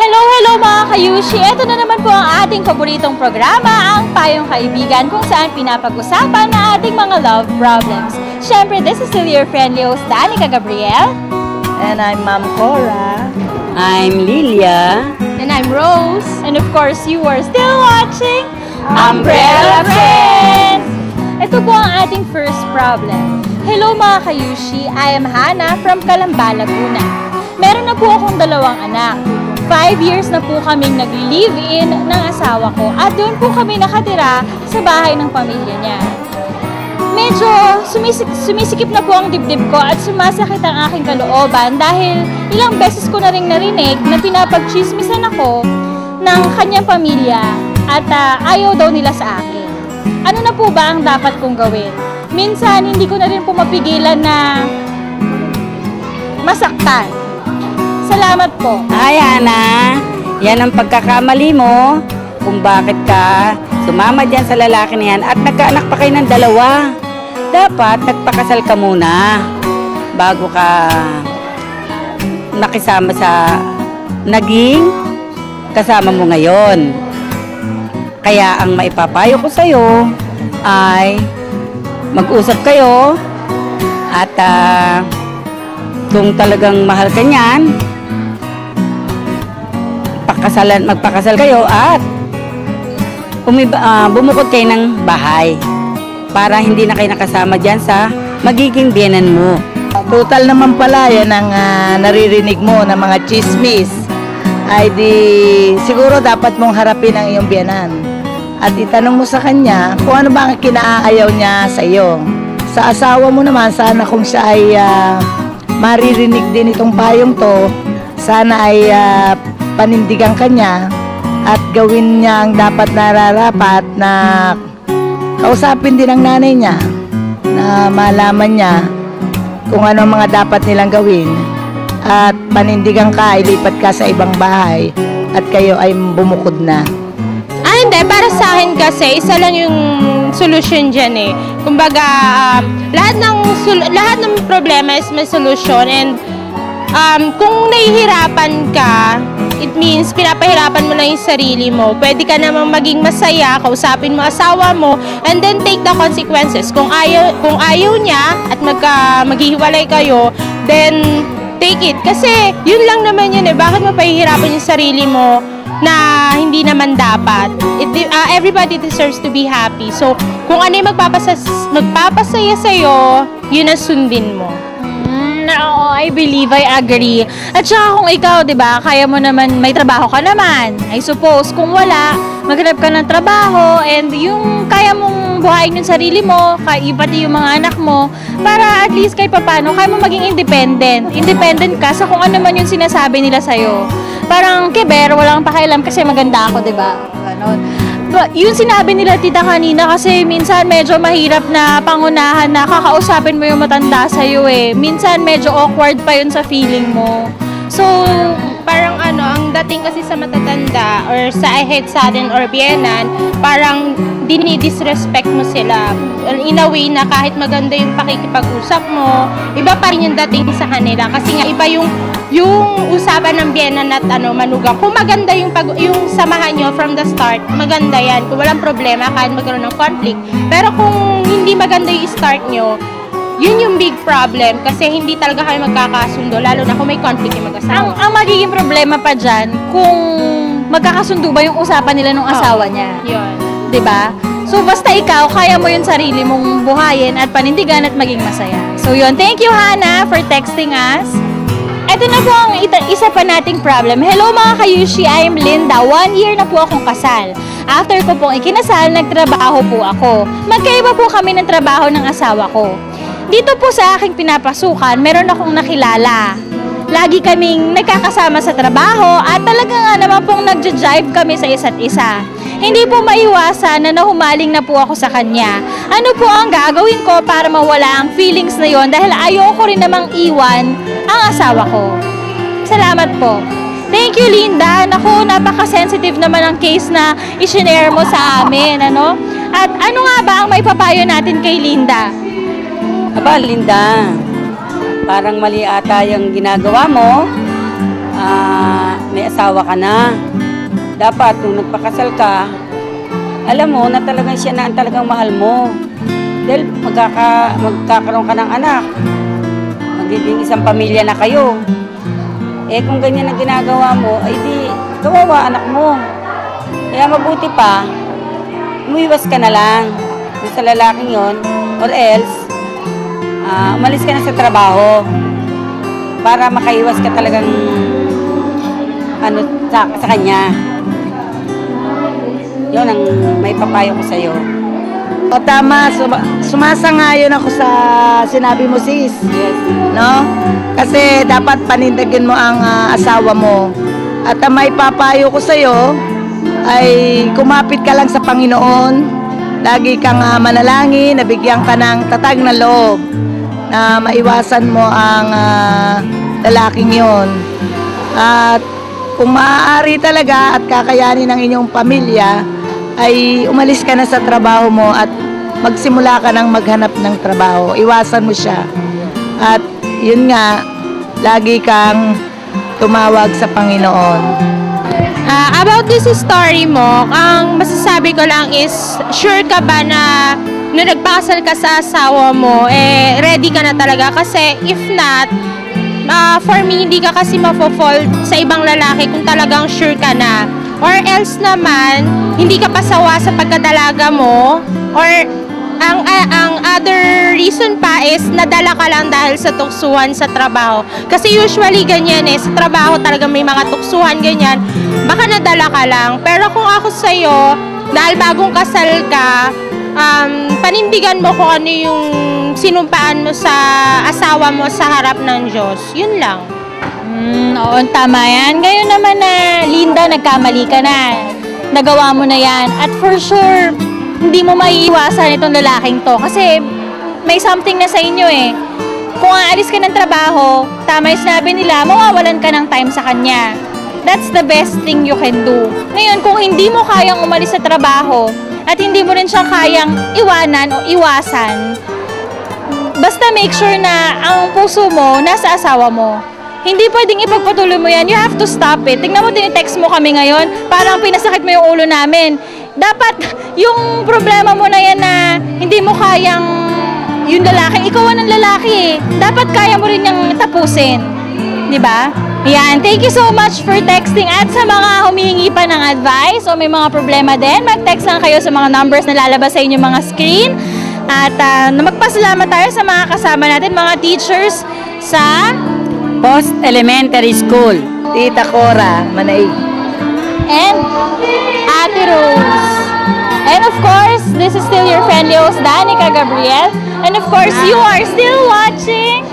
Hello mga kayushi! Ito na naman po ang ating paboritong programa, ang Payong Kaibigan, kung saan pinapag-usapan na ating mga love problems. Siyempre, this is still your friendly host, Danica Gabriel. And I'm Ma'am Cora. I'm Lilia. And I'm Rose. And of course, you are still watching Umbrella Friends! Ito po ang ating first problem. Hello mga kayushi, I am Hannah from Calamba, Laguna. Meron na po akong 2 anak. 5 years na po kaming nag-live-in ng asawa ko at doon po kami nakatira sa bahay ng pamilya niya. Medyo sumisikip na po ang dibdib ko at sumasakit ang aking kalooban dahil ilang beses ko na rin narinig na pinapagchismisan ako ng kanyang pamilya at ayaw daw nila sa akin. Ano na po ba ang dapat kong gawin? Minsan hindi ko na rin po mapigilan na masaktan. Salamat po. Ay, Ana. Yan ang pagkakamali mo kung bakit ka sumama dyan sa lalaki na yan at nagkaanak pa kayo ng 2. Dapat nagpakasal ka muna bago ka nakisama sa naging kasama mo ngayon. Kaya ang maipapayo ko sa'yo ay mag-usap kayo at kung talagang mahal ka niyan, magpakasal kayo at bumukod kayo ng bahay para hindi na kayo nakasama dyan sa magiging biyenan mo. Total naman pala yan ang naririnig mo ng mga chismis. Ay di siguro dapat mong harapin ang iyong biyenan at itanong mo sa kanya kung ano ba ang kinaayaw niya sa iyo. Sa asawa mo naman, sana kung siya ay maririnig din itong payong to, sana ay panindigan kanya at gawin niya ang dapat nararapat na kausapin din ang nanay niya na malaman niya kung ano ang mga dapat nilang gawin at panindigan ka, ilipat ka sa ibang bahay at kayo ay bumukod na. Hindi. Para sa akin kasi, isa lang yung solusyon dyan eh. Kumbaga, lahat ng problema is may solusyon and kung nahihirapan ka, it means pinapahirapan mo lang yung sarili mo. Pwede ka namang maging masaya, kausapin mo asawa mo, and then take the consequences. Kung ayaw niya at maghihiwalay kayo, then take it. Kasi yun lang naman yun eh. Bakit mo pahihirapan yung sarili mo na hindi naman dapat? Everybody deserves to be happy. So, kung ano yung magpapasaya sa'yo, yun ang sundin mo. Oo, I believe, I agree. At saka kung ikaw, di ba, kaya mo naman, may trabaho ka naman. I suppose, kung wala, maghanap ka ng trabaho and yung kaya mong buhayin yung sarili mo, pati yung mga anak mo, para at least kahit papano, kaya mo maging independent. Independent ka sa kung ano man yung sinasabi nila sa'yo. Parang, keber, walang pakialam kasi maganda ako, di ba? Ganon. Yung sinabi nila tita kanina kasi minsan medyo mahirap na pangunahan na kakausapin mo yung matanda sa'yo eh. Minsan medyo awkward pa yun sa feeling mo. So, parang ang dating kasi sa matatanda or sa ahead sudden or biyenan, parang dinidisrespect mo sila. In a way na kahit maganda yung pakikipag-usap mo, iba pa rin yung dating sa kanila. Kasi nga iba yung usapan ng biyenan at manugang. Kung maganda yung samahan nyo from the start, maganda yan. Kung walang problema, kahit magkaroon ng conflict. Pero kung hindi maganda yung start nyo, yun yung big problem kasi hindi talaga kayo magkakasundo, lalo na kung may conflict yung mag-asawa. Ang magiging problema pa dyan, kung magkakasundo ba yung usapan nila ng asawa niya. Yun. Diba? So, basta ikaw, kaya mo yung sarili mong buhayin at panindigan at maging masaya. So, yun. Thank you, Hannah, for texting us. Ito na po ang isa pa nating problem. Hello mga kayushi, I'm Linda. 1 year na po akong kasal. After ko pong ikinasal, nagtrabaho po ako. Magkaiba po kami ng trabaho ng asawa ko. Dito po sa aking pinapasukan, meron akong nakilala. Lagi kaming nagkakasama sa trabaho at talaga nga naman pong nagja-jive kami sa isa't isa. Hindi po maiwasan na nahumaling na po ako sa kanya. Ano po ang gagawin ko para mawala ang feelings na yon dahil ayoko rin namang iwan ang asawa ko. Salamat po. Thank you, Linda. Naku, napaka-sensitive naman ang case na i-share mo sa amin, ano? At ano nga ba ang maipapayo natin kay Linda? Aba, Linda, parang mali ata yung ginagawa mo. may asawa ka na. Dapat nung nagpakasal ka, alam mo na talagang siya na ang talagang mahal mo. Dahil magkakaroon ka ng anak. Magiging isang pamilya na kayo. Eh kung ganyan ang ginagawa mo, ay di kawawa anak mo. Kaya mabuti pa, umiwas ka na lang sa lalaking yon, or else, umalis ka na sa trabaho para makaiwas ka talagang sa kanya. Yun ang may papayo ko sa'yo. O tama, sumasangayon ako sa sinabi mo, sis. Yes. No? Kasi dapat panindigin mo ang asawa mo. At ang may papayo ko sa'yo ay kumapit ka lang sa Panginoon. Lagi kang manalangin, nabigyan ka ng tatag na loob na maiwasan mo ang lalaking yon. At kung maaari talaga at kakayanin ng inyong pamilya, ay umalis ka na sa trabaho mo at magsimula ka ng maghanap ng trabaho. Iwasan mo siya. At yun nga, lagi kang tumawag sa Panginoon. About this story mo, ang masasabi ko lang is, sure ka ba na nung nagpakasal ka sa asawa mo, ready ka na talaga? Kasi if not, for me, hindi ka kasi mafo-fall sa ibang lalaki kung talagang sure ka na. Or else naman, hindi ka pasawa sa pagkadalaga mo, or ang other reason pa is nadala ka lang dahil sa tuksuhan sa trabaho. Kasi usually ganyan sa trabaho talaga may mga tuksuhan ganyan, baka nadala ka lang. Pero kung ako sa'yo, dahil bagong kasal ka, panindigan mo kung ano yung sinumpaan mo sa asawa mo sa harap ng Diyos. Yun lang. Oo, tama yan. Ngayon naman na, Linda, nagkamali ka na. Nagawa mo na yan. At for sure, hindi mo maiiwasan itong lalaking to. Kasi may something na sa inyo Kung aalis ka ng trabaho, tama yung sinabi nila, mawawalan ka ng time sa kanya. That's the best thing you can do. Ngayon, kung hindi mo kayang umalis sa trabaho, at hindi mo rin siya kayang iwanan o iwasan, basta make sure na ang puso mo nasa asawa mo. Hindi pwedeng ipagpatuloy mo yan. You have to stop it. Tingnan mo, tinitext mo kami ngayon. Parang pinasakit mo yung ulo namin. Dapat, yung problema mo na yan na hindi mo kayang yung lalaki, ikaw ang lalaki Dapat kaya mo rin yung tapusin. Diba? Yan. Thank you so much for texting. At sa mga humihingi pa ng advice o may mga problema din, mag-text lang kayo sa mga numbers na lalabas sa inyong mga screen. At magpasalamat tayo sa mga kasama natin, mga teachers sa Post Elementary School. Tita Cora, Manaig. and Ate Rose. And of course, this is still your friendly host, Danica Gabriel. And of course, you are still watching